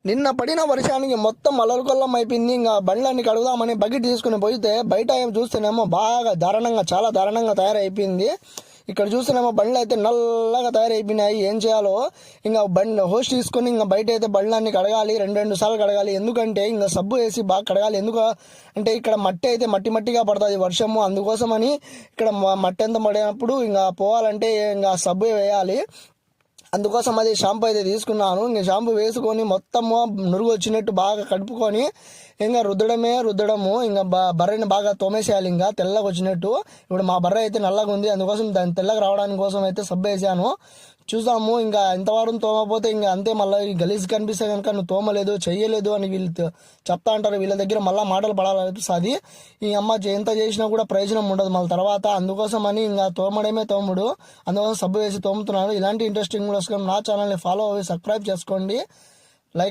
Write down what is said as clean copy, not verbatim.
నిన్న పడిన వర్షానికి మొత్తం అల్లకొల్లం అయిపోయింది. ఇంకా బండ్లన్నీ కడుగుదామని బకెట్ తీసుకుని పోయితే బయట చూస్తేనేమో బాగా దారుణంగా, చాలా దారుణంగా తయారైపోయింది. ఇక్కడ చూస్తేనేమో బండ్లు అయితే నల్లగా తయారైపోయినాయి. ఏం చేయాలో ఇంకా బండి హోస్ట్ తీసుకొని ఇంకా బయట అయితే బండ్లన్నీ కడగాలి, రెండు సార్లు కడగాలి. ఎందుకంటే ఇంకా సబ్బు వేసి బాగా కడగాలి. ఎందుకు అంటే ఇక్కడ మట్టి అయితే మట్టిగా పడుతుంది వర్షము, అందుకోసమని ఇక్కడ మట్టి ఎంత పడినప్పుడు ఇంకా పోవాలంటే ఇంకా సబ్బు వేయాలి. అందుకోసం అది షాంపూ అయితే తీసుకున్నాను. ఇంకా షాంపూ వేసుకొని మొత్తము నురుగు వచ్చినట్టు బాగా కడుపుకొని ఇంకా రుద్దడము. ఇంకా బర్రెని బాగా తోమేసేయాలి, ఇంకా తెల్లగా వచ్చినట్టు. ఇప్పుడు మా బర్రె అయితే నల్లగా ఉంది, అందుకోసం దాన్ని తెల్లగా రావడానికి కోసం అయితే సబ్బు వేసాను. చూసాము ఇంకా ఎంతవారం తోమకపోతే ఇంకా అంతే. మళ్ళీ గలీజ్ కనిపిస్తే కనుక నువ్వు తోమలేదు, చెయ్యలేదు అని వీళ్ళు చెప్తా అంటారు. వీళ్ళ దగ్గర మళ్ళీ మాటలు పడాలనిపిస్తుంది. ఈ అమ్మ ఎంత చేసినా కూడా ప్రయోజనం ఉండదు మళ్ళీ తర్వాత. అందుకోసం అని ఇంకా తోమడమే తోముడు. అందుకోసం సబ్బు వేసి తోముతున్నాను. ఇలాంటి ఇంట్రెస్టింగ్ వీడియోస్ నా ఛానల్ని ఫాలో అవ్వి సబ్స్క్రైబ్ చేసుకోండి, లైక్